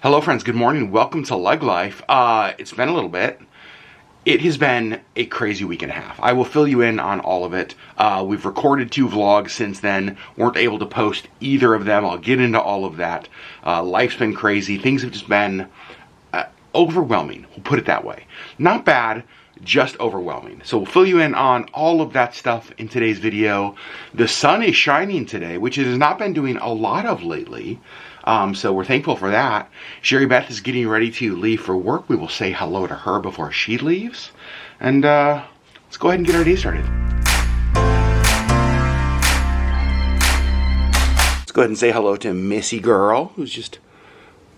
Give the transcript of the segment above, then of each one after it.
Hello friends, good morning. Welcome to LeggLife. It's been a little bit. It has been a crazy week and a half. I will fill you in on all of it. We've recorded 2 vlogs since then. Weren't able to post either of them. I'll get into all of that. Life's been crazy. Things have just been overwhelming. We'll put it that way. Not bad, just overwhelming. So we'll fill you in on all of that stuff in today's video. The sun is shining today, which it has not been doing a lot of lately. So we're thankful for that. Sherri Beth is getting ready to leave for work. We will say hello to her before she leaves. And let's go ahead and get our day started. Let's go ahead and say hello to Missy girl, who's just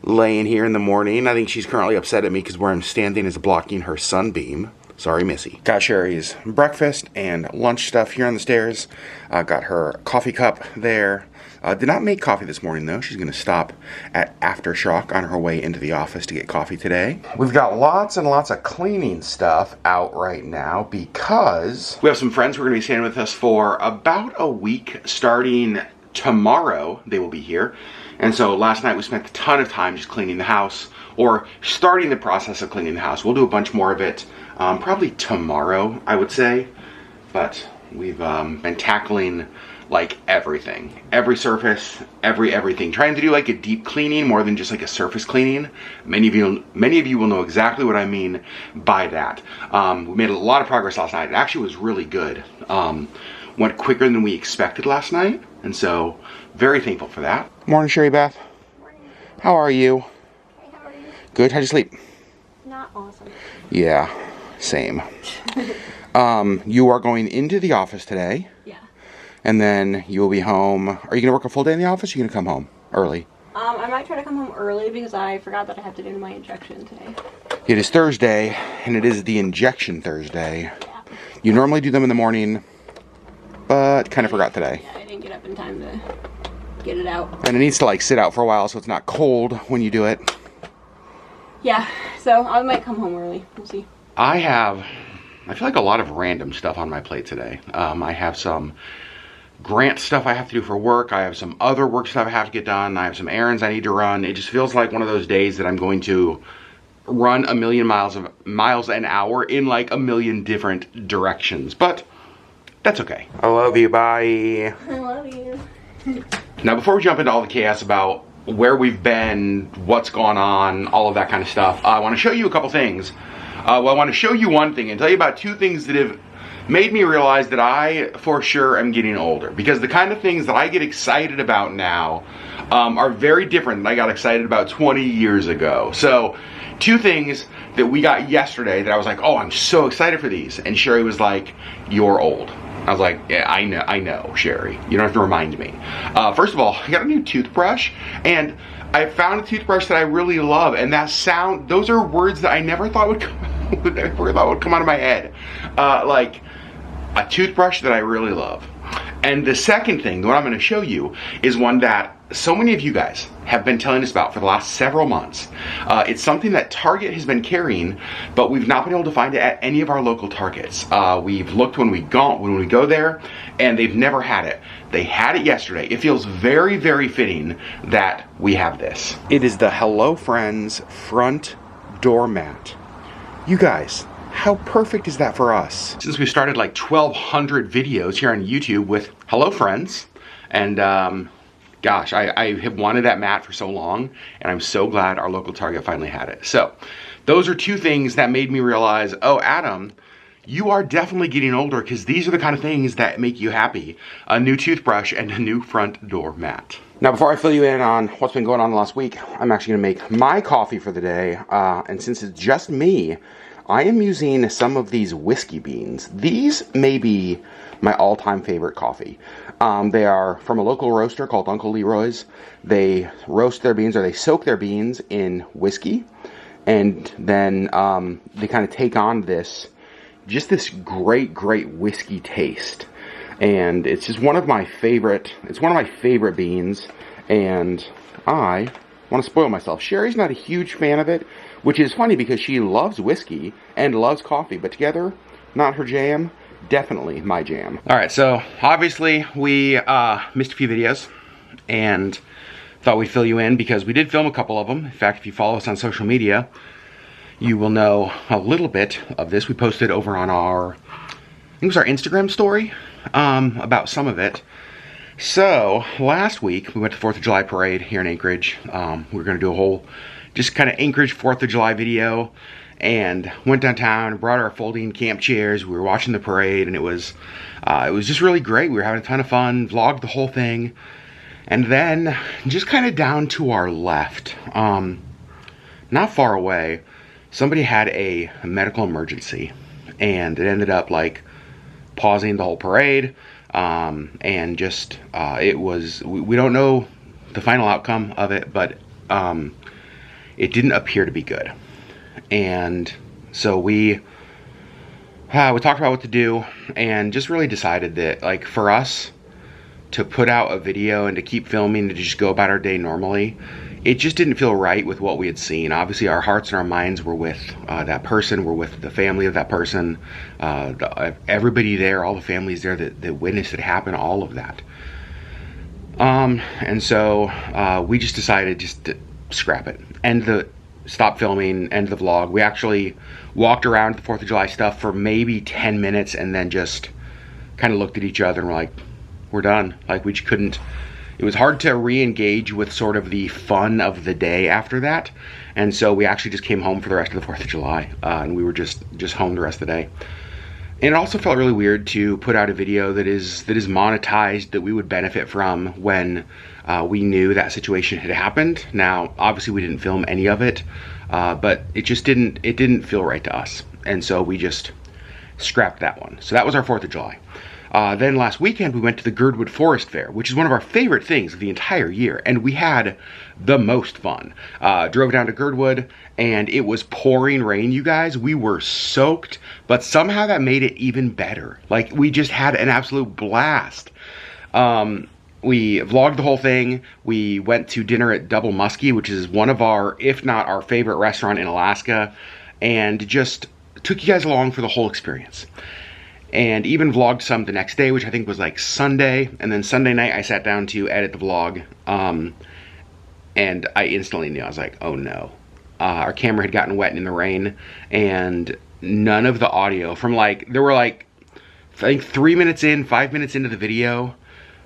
laying here in the morning. I think she's currently upset at me because where I'm standing is blocking her sunbeam. Sorry, Missy. Got Sherri's breakfast and lunch stuff here on the stairs. Got her coffee cup there. Did not make coffee this morning, though. She's going to stop at Aftershock on her way into the office to get coffee today. We've got lots and lots of cleaning stuff out right now because we have some friends who are going to be staying with us for about a week. Starting tomorrow, they will be here. And so last night we spent a ton of time just cleaning the house, or starting the process of cleaning the house. We'll do a bunch more of it probably tomorrow, I would say. But we've been tackling like everything, every surface, everything, trying to do like a deep cleaning more than just like a surface cleaning. Many of you will know exactly what I mean by that. We made a lot of progress last night. It actually was really good. Went quicker than we expected last night, and so very thankful for that. Morning, Sherri Beth. Morning. How are you? Hey, how are you? Good. How'd you sleep? Not awesome. Yeah, same. You are going into the office today. Yeah. And then you will be home. Are you going to work a full day in the office, or are you going to come home early? I might try to come home early because I forgot that I have to do my injection today. It is Thursday, and it is the injection Thursday. Yeah. You normally do them in the morning, but kind of forgot today. Yeah, I didn't get up in time to get it out. And it needs to like sit out for a while so it's not cold when you do it. Yeah, so I might come home early. We'll see. I feel like a lot of random stuff on my plate today. I have some grant stuff I have to do for work. I have some other work stuff I have to get done. I have some errands I need to run. It just feels like one of those days that I'm going to run a million miles an hour in like a million different directions. But that's okay. I love you. Bye. I love you. Now, before we jump into all the chaos about where we've been, what's gone on, all of that kind of stuff, I want to show you a couple things. Well, I want to show you one thing and tell you about 2 things that have made me realize that I, for sure, am getting older. Because the kind of things that I get excited about now are very different than I got excited about 20 years ago. So, 2 things that we got yesterday that I was like, oh, I'm so excited for these. And Sherri was like, you're old. I was like, yeah, I know, Sherri. You don't have to remind me. First of all, I got a new toothbrush, and I found a toothbrush that I really love, and those are words that I never thought would come out of my head. Like, a toothbrush that I really love. And the second thing, the one I'm going to show you, is one that so many of you guys have been telling us about for the last several months. It's something that Target has been carrying, but we've not been able to find it at any of our local Targets. We've looked when we go there, and they've never had it. They had it yesterday. It feels very, very fitting that we have this. It is the Hello Friends front door mat. You guys, how perfect is that for us? Since we started like 1,200 videos here on YouTube with Hello Friends, and gosh, I have wanted that mat for so long, and I'm so glad our local Target finally had it. So, those are 2 things that made me realize, oh, Adam, you are definitely getting older, because these are the kind of things that make you happy. A new toothbrush and a new front door mat. Now, before I fill you in on what's been going on the last week, I'm actually going to make my coffee for the day, and since it's just me, I am using some of these whiskey beans. These may be my all-time favorite coffee. They are from a local roaster called Uncle Leroy's. They roast their beans, or they soak their beans in whiskey, and then they kind of take on this great whiskey taste. And it's just one of my favorite beans, and I want to spoil myself. Sherri's not a huge fan of it, which is funny because she loves whiskey and loves coffee, but together, not her jam, definitely my jam. All right, so obviously we missed a few videos, and thought we'd fill you in because we did film a couple of them. In fact, if you follow us on social media, you will know a little bit of this. We posted over on our, I think it was our Instagram story, about some of it. So, last week, we went to the 4th of July parade here in Anchorage. We were going to do a whole, just kind of Anchorage 4th of July video, and went downtown and brought our folding camp chairs. We were watching the parade, and it was just really great. We were having a ton of fun, vlogged the whole thing. And then, just kind of down to our left, not far away, somebody had a medical emergency, and it ended up, like, pausing the whole parade. And just, it was, we don't know the final outcome of it, but it didn't appear to be good. And so we talked about what to do, and just really decided that, like, for us to put out a video and to keep filming and to just go about our day normally, it just didn't feel right with what we had seen. Obviously, our hearts and our minds were with that person. We're with the family of that person. Everybody there, all the families there that witnessed it happen, all of that. And so we just decided just to scrap it. Stop filming, end the vlog. We actually walked around the 4th of July stuff for maybe 10 minutes and then just kind of looked at each other and were like, we're done. Like, we just couldn't. It was hard to re-engage with sort of the fun of the day after that. And so we actually just came home for the rest of the 4th of July. And we were just home the rest of the day. And it also felt really weird to put out a video that is monetized, that we would benefit from when we knew that situation had happened. Now, obviously we didn't film any of it, but it just didn't feel right to us. And so we just scrapped that one. So that was our 4th of July. Then last weekend, we went to the Girdwood Forest Fair, which is one of our favorite things of the entire year, and we had the most fun. Drove down to Girdwood, and it was pouring rain, you guys. We were soaked, but somehow that made it even better. Like, we just had an absolute blast. We vlogged the whole thing. We went to dinner at Double Muskie, which is one of our, if not our favorite restaurant in Alaska, and just took you guys along for the whole experience. And even vlogged some the next day, which I think was like Sunday. And then Sunday night, I sat down to edit the vlog. And I instantly knew. I was like, oh no. Our camera had gotten wet in the rain. And none of the audio from, like, there were like, I think 3 minutes in, 5 minutes into the video,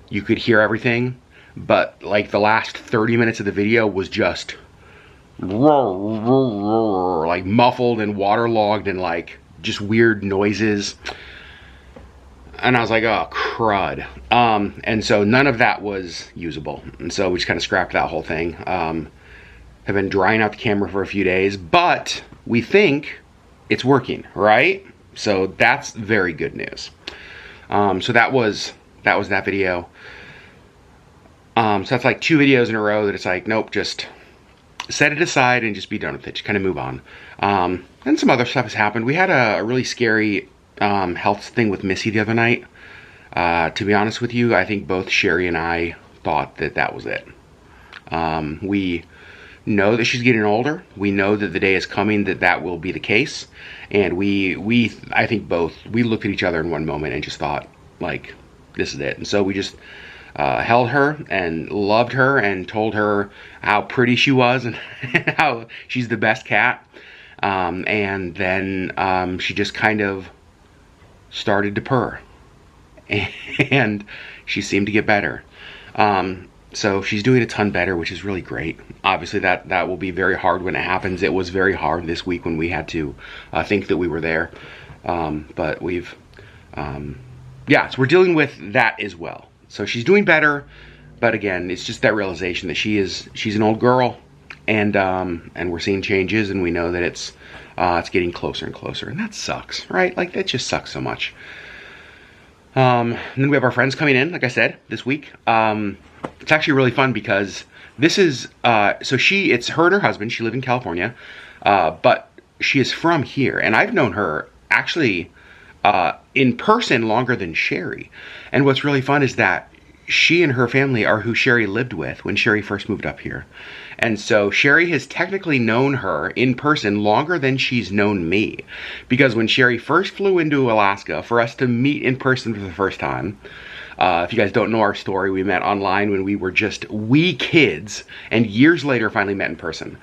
you could hear everything. But like the last 30 minutes of the video was just like muffled and waterlogged and like just weird noises. And I was like, oh, crud. And so none of that was usable. And so we just kind of scrapped that whole thing. Have been drying out the camera for a few days, but we think it's working, right? So that's very good news. So that was that video. So that's like 2 videos in a row that it's like, nope, just set it aside and just be done with it. Just kind of move on. And some other stuff has happened. We had a really scary health thing with Missy the other night. To be honest with you, I think both Sherri and I thought that was it. We know that she's getting older. We know that the day is coming that will be the case. And I think both, we looked at each other in one moment and just thought, like, this is it. And so we just held her and loved her and told her how pretty she was and how she's the best cat. And then she just kind of started to purr, and she seemed to get better. So she's doing a ton better, which is really great. Obviously that will be very hard when it happens. It was very hard this week when we had to think that we were there. But we've, so we're dealing with that as well. So she's doing better, but again, it's just that realization that she's an old girl, and we're seeing changes, and we know that it's getting closer and closer, and that sucks, right? Like, that just sucks so much. And then we have our friends coming in, like I said, this week. It's actually really fun because this is, it's her and her husband. She lived in California, but she is from here, and I've known her actually in person longer than Sherri. And what's really fun is that she and her family are who Sherri lived with when Sherri first moved up here. And so Sherri has technically known her in person longer than she's known me. Because when Sherri first flew into Alaska for us to meet in person for the first time, If you guys don't know our story, we met online when we were just wee kids, and years later finally met in person.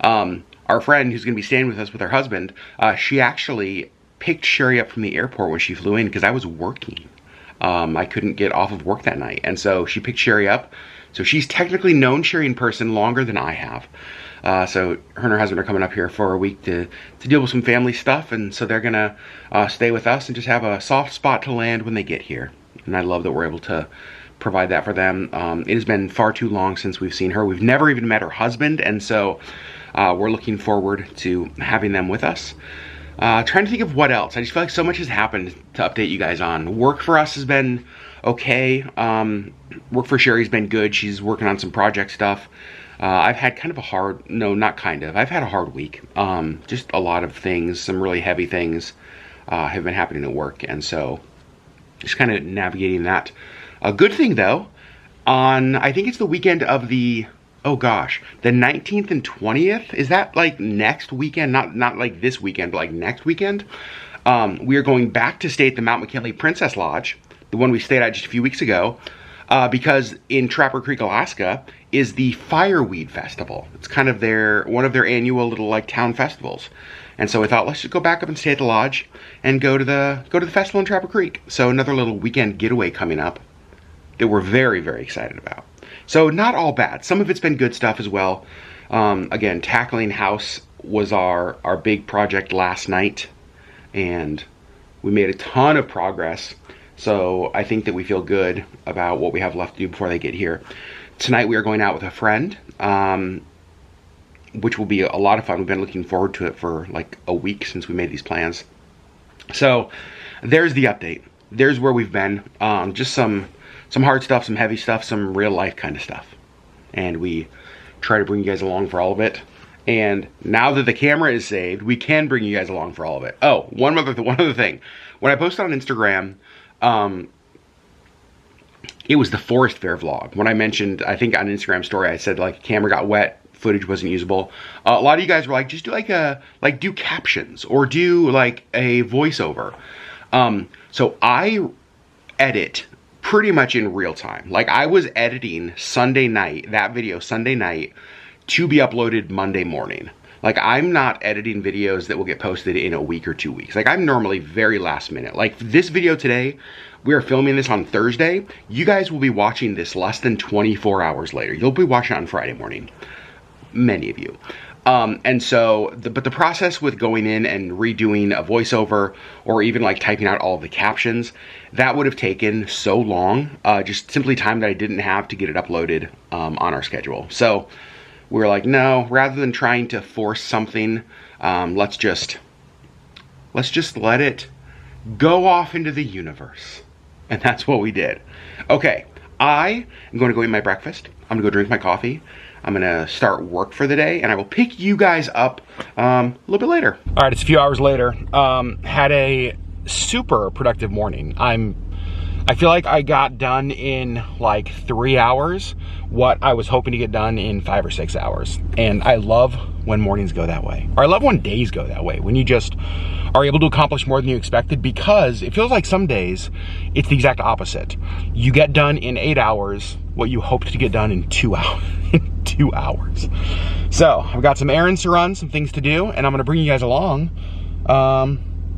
Our friend who's going to be staying with us with her husband, she actually picked Sherri up from the airport when she flew in because I was working. I couldn't get off of work that night, and so she picked Sherri up. So she's technically known Sherri in person longer than I have. So her and her husband are coming up here for a week to deal with some family stuff, and so they're gonna stay with us and just have a soft spot to land when they get here. And I love that we're able to provide that for them. It has been far too long since we've seen her. We've never even met her husband, and so we're looking forward to having them with us. Trying to think of what else. I just feel like so much has happened to update you guys on. Work for us has been okay. Work for Sherri's been good. She's working on some project stuff. I've had kind of a hard, no, not kind of. I've had a hard week. Just a lot of things, some really heavy things have been happening at work. And so just kind of navigating that. A good thing though, on, I think it's the weekend of the, oh gosh, the 19th and 20th? Is that like next weekend? Not like this weekend, but like next weekend? We are going back to stay at the Mount McKinley Princess Lodge, the one we stayed at just a few weeks ago, because in Trapper Creek, Alaska, is the Fireweed Festival. It's kind of one of their annual little like town festivals. And so we thought, let's just go back up and stay at the lodge and go to the festival in Trapper Creek. So another little weekend getaway coming up that we're very, very excited about. So not all bad. Some of it's been good stuff as well. Again, tackling house was our big project last night, and we made a ton of progress. So I think that we feel good about what we have left to do before they get here. Tonight we are going out with a friend, which will be a lot of fun. We've been looking forward to it for like a week since we made these plans. So there's the update. There's where we've been. Just some hard stuff, some heavy stuff, some real life kind of stuff. And we try to bring you guys along for all of it. And now that the camera is saved, we can bring you guys along for all of it. Oh, one other thing. When I posted on Instagram, it was the Forest Fair vlog. When I mentioned, I think on Instagram story, I said like camera got wet, footage wasn't usable. A lot of you guys were like, just do do captions or do like a voiceover. So I edit pretty much in real time. Like I was editing Sunday night, that video Sunday night, to be uploaded Monday morning. Like I'm not editing videos that will get posted in a week or 2 weeks. Like I'm normally very last minute. Like this video today, we are filming this on Thursday. You guys will be watching this less than 24 hours later. You'll be watching it on Friday morning. Many of you. And so, but the process with going in and redoing a voiceover or even like typing out all of the captions, that would have taken so long, just simply time that I didn't have to get it uploaded on our schedule. So we were like, no, rather than trying to force something, let's just let it go off into the universe. And that's what we did. Okay, I am going to go eat my breakfast. I'm gonna go drink my coffee. I'm gonna start work for the day, and I will pick you guys up a little bit later. All right, it's a few hours later. Had a super productive morning. I feel like I got done in like 3 hours what I was hoping to get done in 5 or 6 hours. And I love when mornings go that way. Or I love when days go that way, when you just are able to accomplish more than you expected, because it feels like some days it's the exact opposite. You get done in 8 hours what you hoped to get done in 2 hours. 2 hours. So I've got some errands to run, some things to do, and I'm gonna bring you guys along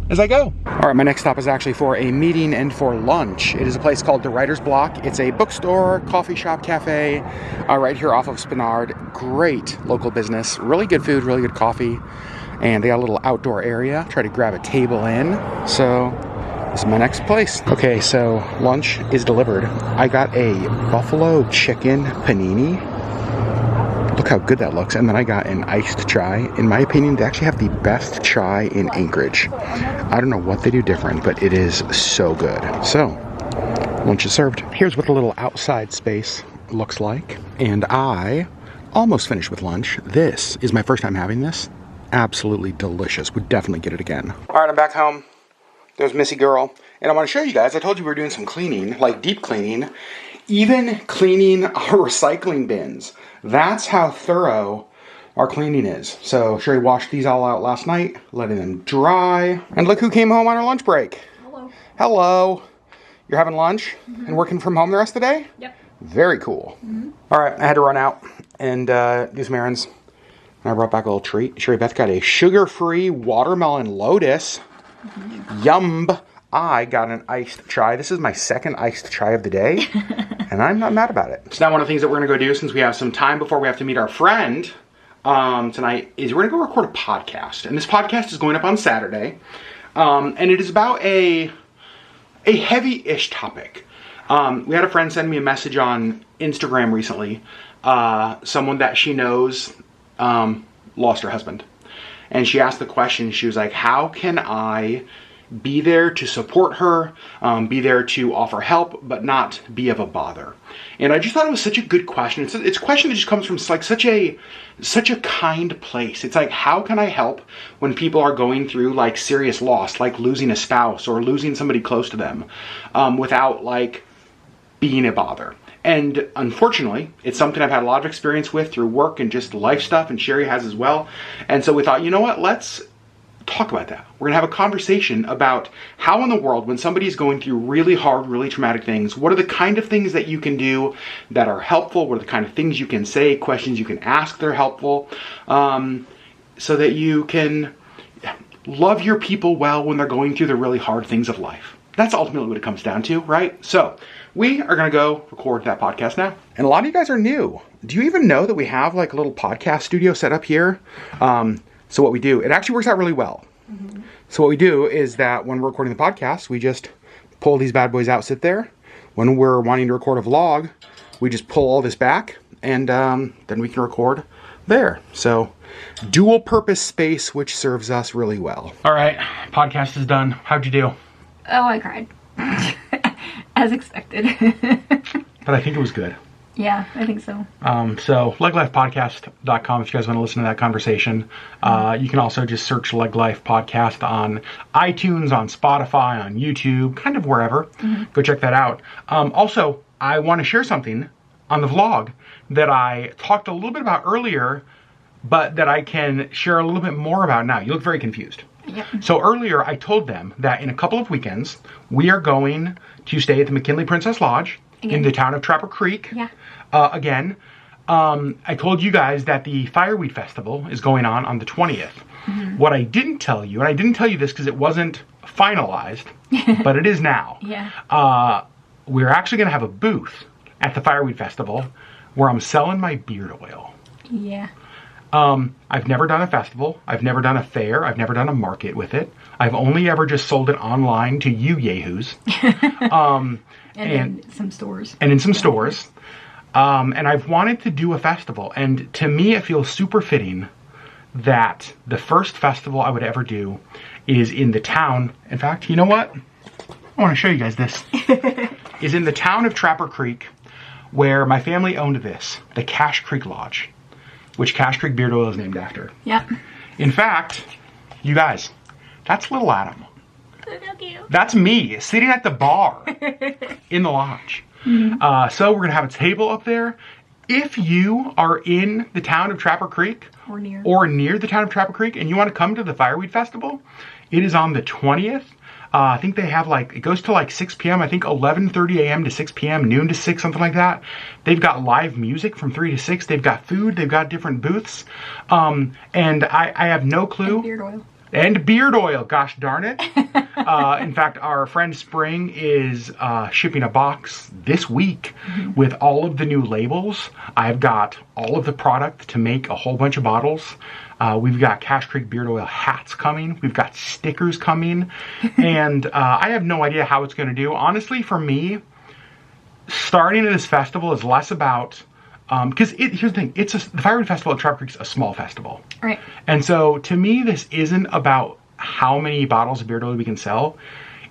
as I go. All right, my next stop is actually for a meeting and for lunch. It is a place called The Writer's Block. It's a bookstore, coffee shop, cafe, right here off of Spinard. Great local business, really good food, really good coffee, and they got a little outdoor area. Try to grab a table in. So this is my next place. Okay, so lunch is delivered. I got a buffalo chicken panini. Look how good that looks. And then I got an iced chai. In my opinion, they actually have the best chai in Anchorage. I don't know what they do different, but it is so good. So, lunch is served. Here's what the little outside space looks like. And I almost finished with lunch. This is my first time having this. Absolutely delicious. Would definitely get it again. All right, I'm back home. There's Missy girl. And I want to show you guys, I told you we were doing some cleaning, like deep cleaning. Even cleaning our recycling bins. That's how thorough our cleaning is. So Sherri washed these all out last night, letting them dry. And look who came home on our lunch break. Hello. Hello. You're having lunch and working from home the rest of the day? Yep. Very cool. All right, I had to run out and do some errands. And I brought back a little treat. Sherri Beth got a sugar-free watermelon lotus. Yum. I got an iced chai. This is my second iced chai of the day, and I'm not mad about it. So now one of the things that we're going to go do, since we have some time before we have to meet our friend tonight, is we're going to go record a podcast. And this podcast is going up on Saturday, and it is about a heavy-ish topic. We had a friend send me a message on Instagram recently. Someone that she knows lost her husband. And she asked the question, she was like, how can I be there to support her, be there to offer help, but not be of a bother? And I just thought it was such a good question. It's a question that just comes from like such a kind place. It's like, how can I help when people are going through like serious loss, like losing a spouse or losing somebody close to them, without like being a bother? And unfortunately, it's something I've had a lot of experience with through work and just life stuff, and Sherri has as well. And so we thought, you know what, let's talk about that. We're gonna have a conversation about how in the world, when somebody's going through really hard, really traumatic things, what are the kind of things that you can do that are helpful? What are the kind of things you can say, questions you can ask that are helpful, so that you can love your people well when they're going through the really hard things of life. That's ultimately what it comes down to, right? So we are going to go record that podcast now. And a lot of you guys are new. Do you even know that we have like a little podcast studio set up here? So what we do, it actually works out really well. So what we do is that when we're recording the podcast, we just pull these bad boys out, sit there. When we're wanting to record a vlog, we just pull all this back, and then we can record there. So dual purpose space, which serves us really well. All right, podcast is done. How'd you do? Oh, I cried. As expected. But I think it was good. Yeah, I think so. So LeggLifePodcast.com if you guys want to listen to that conversation. You can also just search LeggLife Podcast on iTunes, on Spotify, on YouTube, kind of wherever. Go check that out. Also, I want to share something on the vlog that I talked a little bit about earlier, but that I can share a little bit more about now. You look very confused. Yep. So earlier I told them that in a couple of weekends, we are going to stay at the McKinley Princess Lodge in the town of Trapper Creek. Yeah. Again, I told you guys that the Fireweed Festival is going on the 20th. What I didn't tell you, and I didn't tell you this because it wasn't finalized, but it is now. Yeah. We're actually going to have a booth at the Fireweed Festival where I'm selling my beard oil. Yeah. I've never done a festival. I've never done a fair. I've never done a market with it. I've only ever just sold it online to you yahoos. and in some stores. And in some stores. And I've wanted to do a festival. And to me, it feels super fitting that the first festival I would ever do is in the town. In fact, you know what? I want to show you guys this. Is in the town of Trapper Creek, where my family owned this, the Cache Creek Lodge, which Cache Creek Beard Oil is named after. Yep. In fact, you guys, that's little Adam. So cute. That's me sitting at the bar in the lodge. So we're going to have a table up there. If you are in the town of Trapper Creek or near the town of Trapper Creek and you want to come to the Fireweed Festival, it is on the 20th. I think they have like, it goes to like 6 p.m. I think 11:30 a.m. to 6 p.m., noon to 6, something like that. They've got live music from 3 to 6. They've got food. They've got different booths. And I have no clue. And beard oil. And beard oil, gosh darn it. In fact, our friend Spring is shipping a box this week with all of the new labels. I've got all of the product to make a whole bunch of bottles. We've got Cache Creek Beard Oil hats coming. We've got stickers coming. And I have no idea how it's going to do. Honestly, for me, starting this festival is less about... because here's the thing, the Fireweed Festival at Trapper Creek is a small festival. Right. And so to me, this isn't about how many bottles of beard oil we can sell.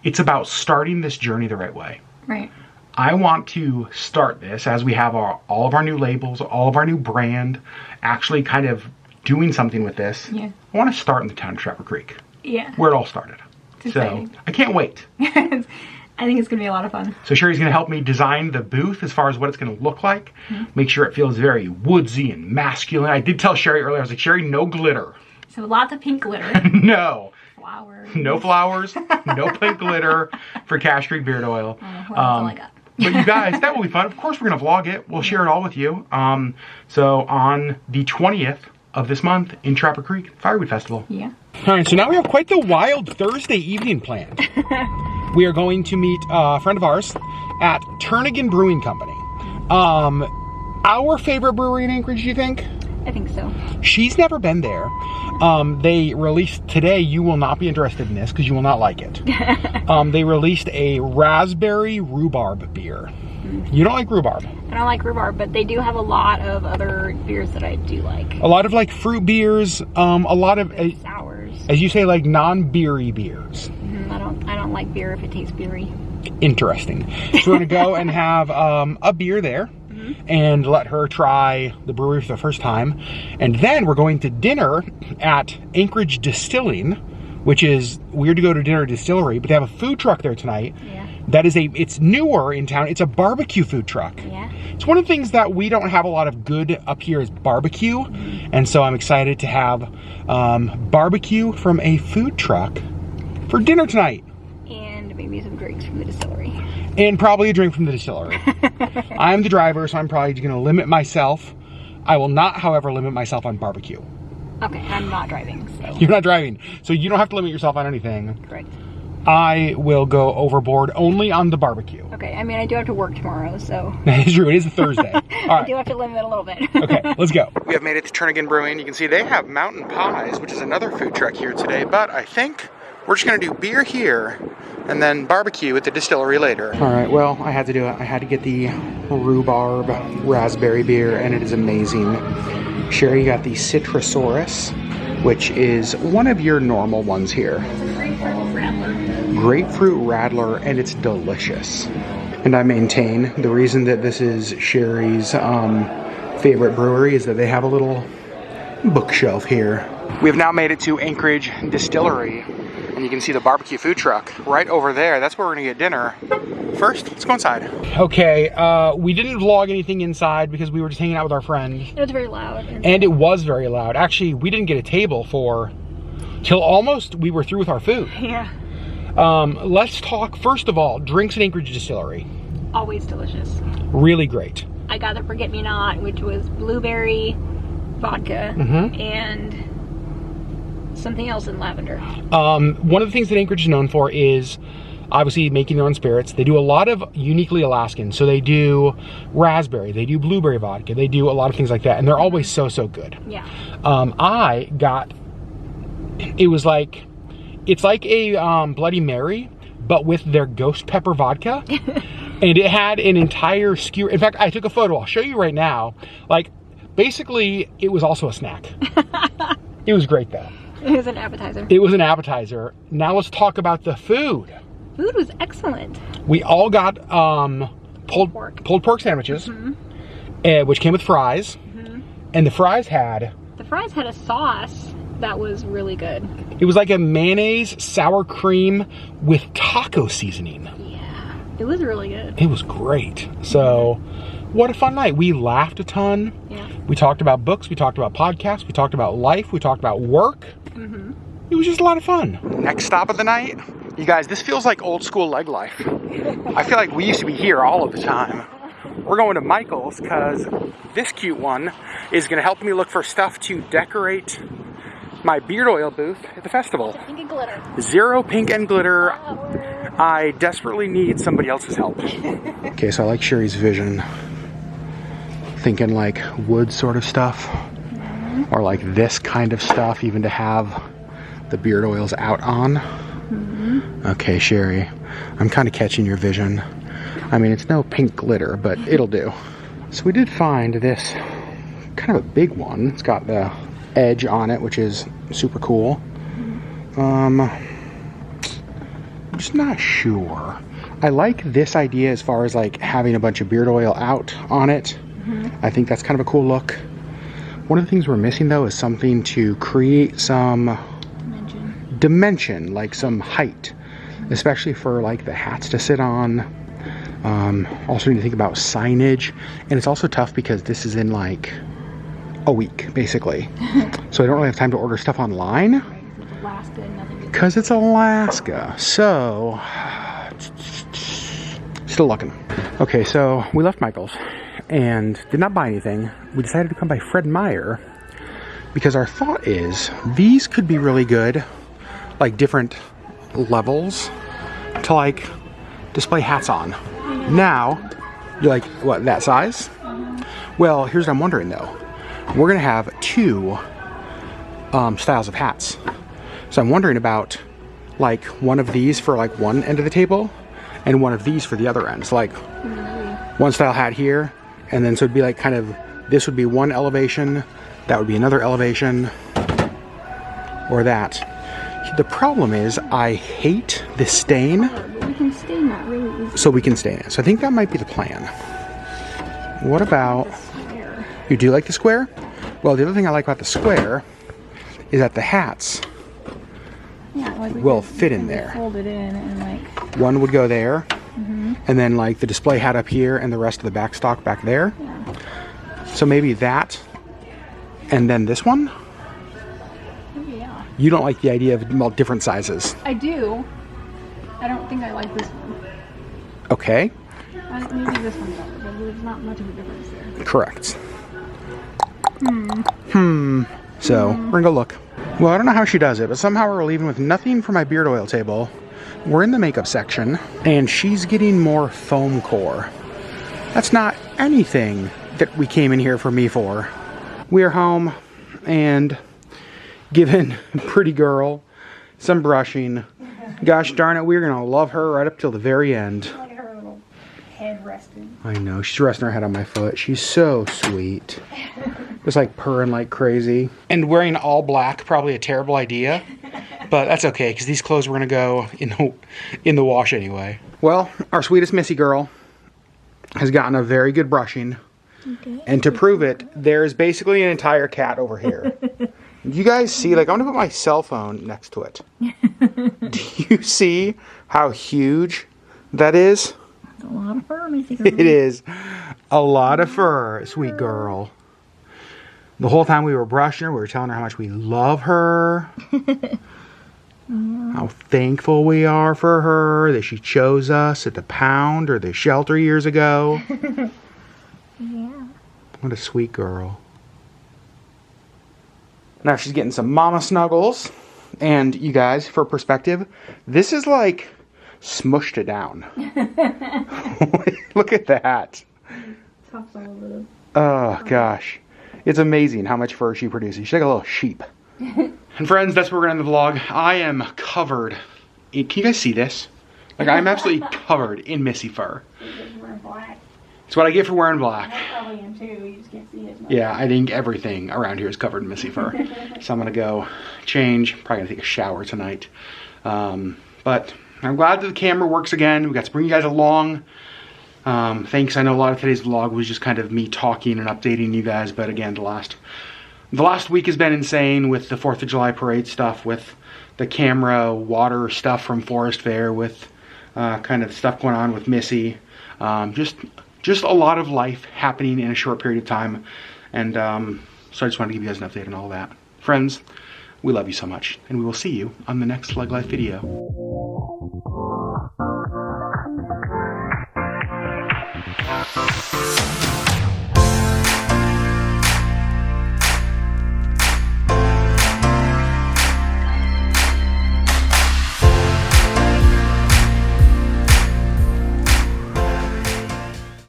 It's about starting this journey the right way. Right. I want to start this as we have all of our new labels, all of our new brand, actually kind of doing something with this. Yeah. I want to start in the town of Trapper Creek. Yeah. Where it all started. It's so exciting. I can't wait. I think it's going to be a lot of fun. So Sherri's going to help me design the booth as far as what it's going to look like. Make sure it feels very woodsy and masculine. I did tell Sherri earlier, I was like, Sherri, no glitter. So lots of pink glitter. No. flowers. No flowers, no pink glitter for Cash Street Beard Oil. That's all I got. But you guys, that will be fun. Of course, we're going to vlog it. We'll share it all with you. So on the 20th of this month in Trapper Creek Firewood Festival. Yeah. All right, so now we have quite the wild Thursday evening planned. We are going to meet a friend of ours at Turnagain Brewing Company. Our favorite brewery in Anchorage, do you think? I think so. She's never been there. They released today, you will not be interested in this because you will not like it. They released a raspberry rhubarb beer. You don't like rhubarb? I don't like rhubarb, but they do have a lot of other beers that I do like. A lot of like fruit beers, a lot of sours. As you say, like non-beery beers. I don't like beer if it tastes beery. Interesting. So we're gonna go and have a beer there. And let her try the brewery for the first time. And then we're going to dinner at Anchorage Distilling, which is weird to go to dinner at Distillery, but they have a food truck there tonight. Yeah. That is it's newer in town. It's a barbecue food truck. Yeah. It's one of the things that we don't have a lot of good up here is barbecue. And so I'm excited to have barbecue from a food truck for dinner tonight. And maybe some drinks from the distillery. And probably a drink from the distillery. I'm the driver, so I'm probably going to limit myself. I will not, however, limit myself on barbecue. Okay, I'm not driving, so. You're not driving, so you don't have to limit yourself on anything. Correct. I will go overboard only on the barbecue. Okay, I mean, I do have to work tomorrow, so. That is true, it is a Thursday. All right. I do have to limit a little bit. Okay, let's go. We have made it to Turnagain Brewing. You can see they have mountain pies, which is another food truck here today, but I think we're just going to do beer here and then barbecue at the distillery later. All right, well, I had to do it. I had to get the rhubarb raspberry beer, and it is amazing. Sherri got the Citrusaurus, which is one of your normal ones here. Grapefruit Rattler, and it's delicious. And I maintain the reason that this is Sherri's favorite brewery is that they have a little bookshelf here. We have now made it to Anchorage Distillery. And you can see the barbecue food truck right over there. That's where we're gonna get dinner. First, let's go inside. Okay, we didn't vlog anything inside because we were just hanging out with our friend. It was very loud. And it was very loud. Actually, we didn't get a table till almost we were through with our food. Yeah. Let's talk, first of all, drinks at Anchorage Distillery. Always delicious. Really great. I got the Forget-Me-Not, which was blueberry vodka and something else in lavender. One of the things that Anchorage is known for is obviously making their own spirits. They do a lot of uniquely Alaskan. So they do raspberry, they do blueberry vodka, they do a lot of things like that. And they're always so good. Yeah. I got, it's like a Bloody Mary, but with their ghost pepper vodka. And it had an entire skewer. In fact, I took a photo. I'll show you right now. Like, basically, it was also a snack. It was great though. It was an appetizer. It was an appetizer. Now let's talk about the food. Food was excellent. We all got pulled pork sandwiches, which came with fries. And the fries had a sauce that was really good. It was like a mayonnaise sour cream with taco seasoning. Yeah, it was really good. It was great. So, what a fun night. We laughed a ton. Yeah. We talked about books, we talked about podcasts, we talked about life, we talked about work. It was just a lot of fun. Next stop of the night. You guys, this feels like old school LeggLife. I feel like we used to be here all of the time. We're going to Michael's because this cute one is going to help me look for stuff to decorate my beard oil booth at the festival. Pink and glitter. Zero pink and glitter. I desperately need somebody else's help. Okay, so I like Sherri's vision. Thinking like wood sort of stuff. Or like this kind of stuff, even to have the beard oils out on. Okay, Sherri, I'm kind of catching your vision. I mean, it's no pink glitter, but it'll do. So we did find this kind of a big one. It's got the edge on it, which is super cool. I'm just not sure. I like this idea as far as like having a bunch of beard oil out on it. I think that's kind of a cool look. One of the things we're missing though is something to create some dimension, like some height, especially for like the hats to sit on. Also need to think about signage, and it's also tough because this is in like a week basically. So I don't really have time to order stuff online. Last good, nothing good. because it's Alaska. So, still looking. Okay, so we left Michael's and did not buy anything. We decided to come by Fred Meyer because our thought is these could be really good, like different levels to like display hats on. Now, you're like, what, that size? Well, here's what I'm wondering though. We're gonna have two styles of hats. So I'm wondering about like one of these for like one end of the table and one of these for the other end. So like one style hat here, and then so it'd be like kind of, this would be one elevation, that would be another elevation, or that. The problem is I hate the stain. But we can stain that really easily. So we can stain it. So I think that might be the plan. What about, you do like the square? Well, the other thing I like about the square is that the hats will fit in there. Fold it in and like. One would go there, and then like the display hat up here, and the rest of the backstock back there. Yeah. So maybe that, and then this one. Yeah. You don't like the idea of different sizes. I do. I don't think I like this one. Okay. Maybe this one's better, but there's not much of a difference there. Correct. So, we're gonna go look. Well, I don't know how she does it, but somehow we're leaving with nothing for my beard oil table. We're in the makeup section, and she's getting more foam core. That's not anything that we came in here for me for. We are home, and giving Pretty Girl some brushing. Gosh darn it, we're gonna love her right up till the very end. Look at her little head rested. I know, she's resting her head on my foot. She's so sweet. Just like purring like crazy. And wearing all black, probably a terrible idea. But that's okay, because these clothes were gonna go in the wash anyway. Well, our sweetest Missy girl has gotten a very good brushing. Okay. And to prove it, there's basically an entire cat over here. You guys see, like, I'm gonna put my cell phone next to it. Do you see how huge that is? That's a lot of fur, Missy. It is a lot of fur, sweet girl. The whole time we were brushing her, we were telling her how much we love her. How thankful we are for her, that she chose us at the pound or the shelter years ago. Yeah. What a sweet girl. Now she's getting some mama snuggles. And you guys, for perspective, this is like smushed it down. Look at that. Oh gosh. It's amazing how much fur she produces. She's like a little sheep. And friends, that's where we're gonna end the vlog. I am covered in, can you guys see this? Like, I'm absolutely covered in Missy fur. It's what I get for wearing black. I probably am too, you just can't see it as much. Yeah, I think everything around here is covered in Missy fur. So I'm gonna go change, probably gonna take a shower tonight. But I'm glad that the camera works again. We got to bring you guys along. Thanks, I know a lot of today's vlog was just kind of me talking and updating you guys, but again, the last week has been insane with the 4th of July parade stuff, with the camera, water stuff from Forest Fair, with kind of stuff going on with Missy. Just a lot of life happening in a short period of time. And so I just wanted to give you guys an update on all that. Friends, we love you so much, and we will see you on the next LeggLife video.